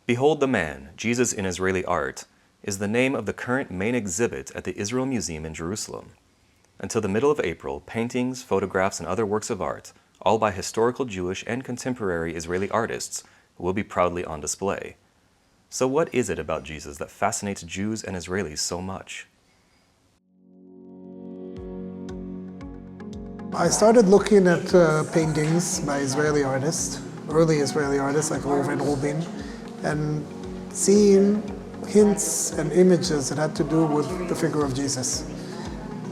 Behold the Man, Jesus in Israeli Art, is the name of the current main exhibit at the Israel Museum in Jerusalem. Until the middle of April, paintings, photographs, and other works of art, all by historical Jewish and contemporary Israeli artists, will be proudly on display. So what is it about Jesus that fascinates Jews and Israelis so much? I started looking at paintings by Israeli artists, early Israeli artists like Reuven Rubin, and seeing hints and images that had to do with the figure of Jesus.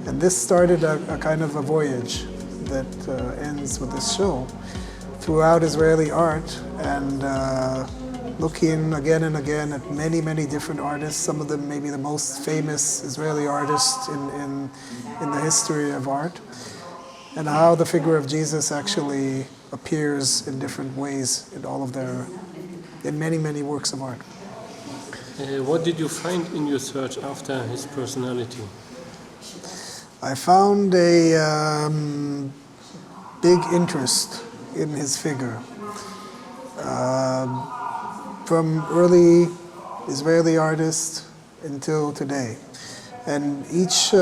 And this started a kind of a voyage that ends with this show throughout Israeli art, and looking again and again at many, many different artists, some of them maybe the most famous Israeli artists in the history of art, and how the figure of Jesus actually appears in different ways in many, many works of art. What did you find in your search after his personality? I found a big interest in his figure. From early Israeli artists until today. And each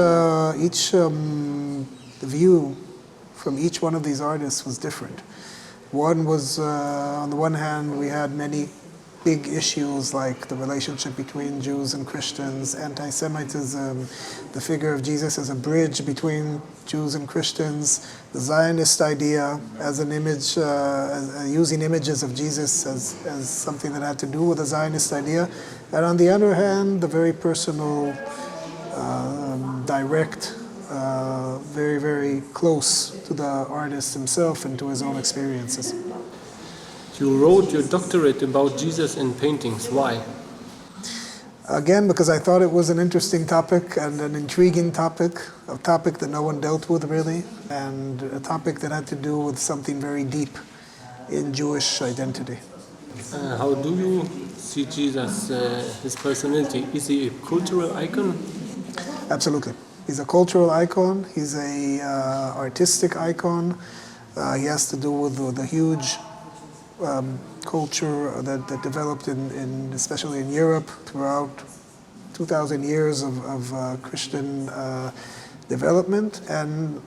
view from each one of these artists was different. One was, on the one hand, we had many big issues like the relationship between Jews and Christians, anti-Semitism, the figure of Jesus as a bridge between Jews and Christians, the Zionist idea as an image, using images of Jesus as something that had to do with the Zionist idea, and on the other hand, the very personal, direct, very, very close to the artist himself and to his own experiences. You wrote your doctorate about Jesus in paintings. Why? Again, because I thought it was an interesting topic and an intriguing topic, a topic that no one dealt with really, and a topic that had to do with something very deep in Jewish identity. How do you see Jesus, his personality? Is he a cultural icon? Absolutely. He's a cultural icon. He's a artistic icon. He has to do with a huge culture that developed especially in Europe throughout 2,000 years of Christian development. And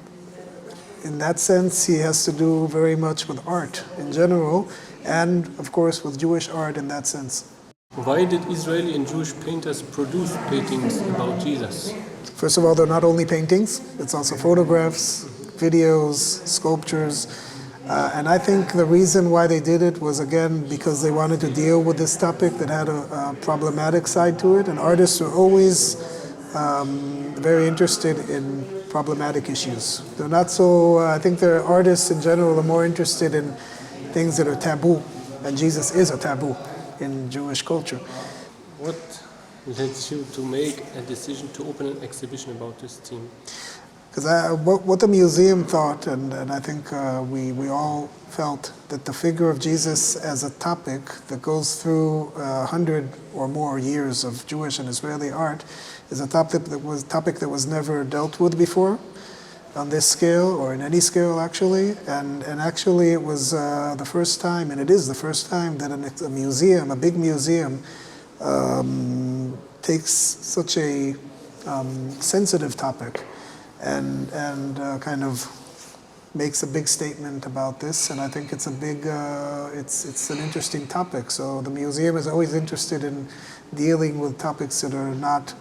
in that sense, he has to do very much with art in general, and of course with Jewish art in that sense. Why did Israeli and Jewish painters produce paintings about Jesus? First of all, they're not only paintings, it's also photographs, videos, sculptures. And I think the reason why they did it was, again, because they wanted to deal with this topic that had a problematic side to it. And artists are always very interested in problematic issues. They're not so, I think their artists in general are more interested in things that are taboo. And Jesus is a taboo in Jewish culture. What led you to make a decision to open an exhibition about this theme? Because what the museum thought, and I think we all felt, that the figure of Jesus as a topic that goes through 100 or more years of Jewish and Israeli art is a topic that was never dealt with before on this scale, or in any scale actually. And actually it was the first time, and it is the first time, that a museum, a big museum, takes such a sensitive topic and kind of makes a big statement about this. And I think it's a big, it's an interesting topic. So the museum is always interested in dealing with topics that are not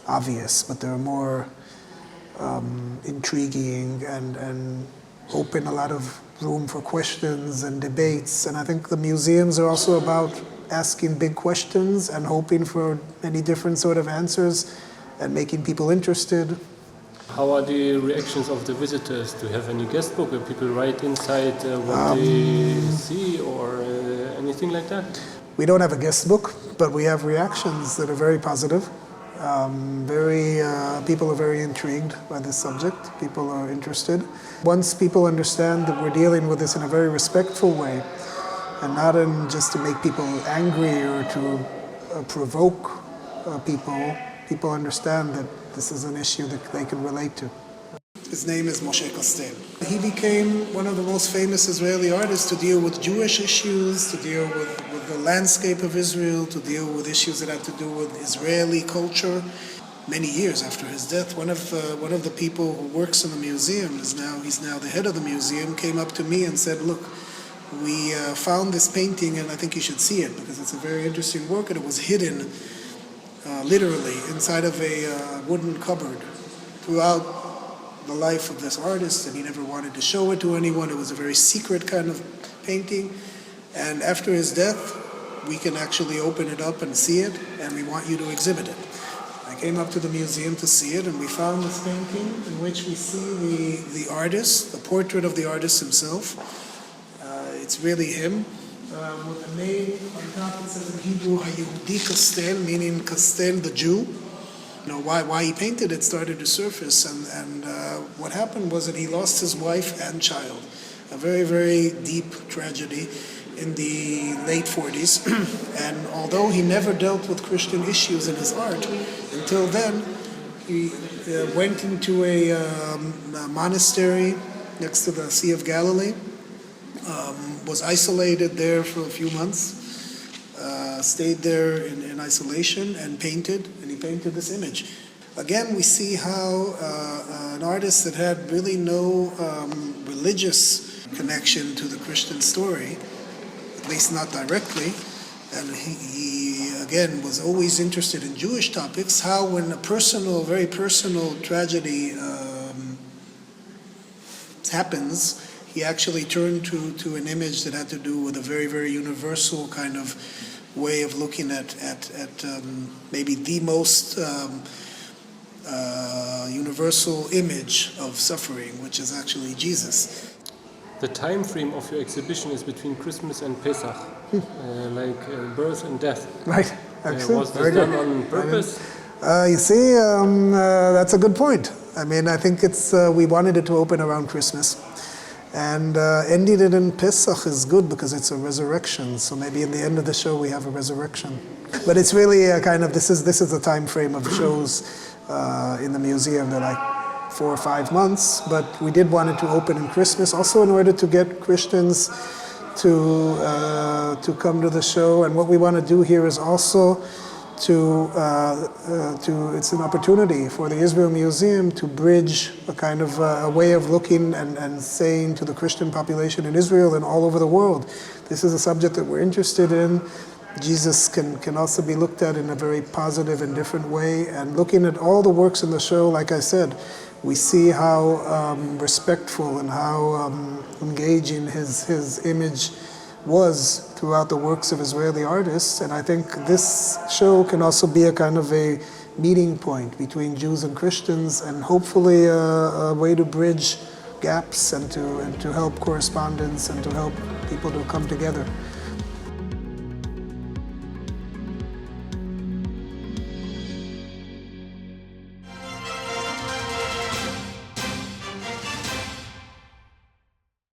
obvious, but they're more intriguing and open a lot of room for questions and debates. And I think the museums are also about asking big questions and hoping for many different sort of answers and making people interested. How are the reactions of the visitors? Do you have any guest book where people write inside what they see or anything like that? We don't have a guest book, but we have reactions that are very positive. People are very intrigued by this subject. People are interested. Once people understand that we're dealing with this in a very respectful way, and not in just to make people angry or to provoke people understand that this is an issue that they can relate to. His name is Moshe Kastel. He became one of the most famous Israeli artists to deal with Jewish issues, to deal with the landscape of Israel, to deal with issues that had to do with Israeli culture. Many years after his death, one of the people who works in the museum he's now the head of the museum, came up to me and said, "Look, we found this painting and I think you should see it because it's a very interesting work, and it was hidden literally inside of a wooden cupboard throughout the life of this artist, and he never wanted to show it to anyone. It was a very secret kind of painting, and after his death we can actually open it up and see it, and we want you to exhibit it." I came up to the museum to see it, and we found this painting in which we see the artist, the portrait of the artist himself. It's really him, with a name on top. It says in Hebrew, Hayehudi Kastel, meaning Kastel, the Jew. Why he painted it started to surface, and what happened was that he lost his wife and child. A very, very deep tragedy in the late 40s. And although he never dealt with Christian issues in his art, until then, he went into a monastery next to the Sea of Galilee, was isolated there for a few months, stayed there in isolation and painted, and he painted this image. Again, we see how an artist that had really no religious connection to the Christian story, at least not directly, and he again was always interested in Jewish topics, how when a very personal tragedy happens, he actually turned to an image that had to do with a very, very universal kind of way of looking at maybe the most universal image of suffering, which is actually Jesus. The time frame of your exhibition is between Christmas and Pesach, birth and death. Right, excellent. Was this done on purpose? You see, that's a good point. I mean, I think we wanted it to open around Christmas. And ending it in Pesach is good because it's a resurrection. So maybe in the end of the show we have a resurrection. But it's really a kind of, this is the time frame of shows in the museum. They're like 4 or 5 months. But we did want it to open in Christmas, also in order to get Christians to come to the show. And what we want to do here is also it's an opportunity for the Israel Museum to bridge a kind of a way of looking and saying to the Christian population in Israel and all over the world, this is a subject that we're interested in. Jesus can also be looked at in a very positive and different way. And looking at all the works in the show, like I said, we see how respectful and how engaging his image was throughout the works of Israeli artists, and I think this show can also be a kind of a meeting point between Jews and Christians, and hopefully a way to bridge gaps and to help correspondence and to help people to come together.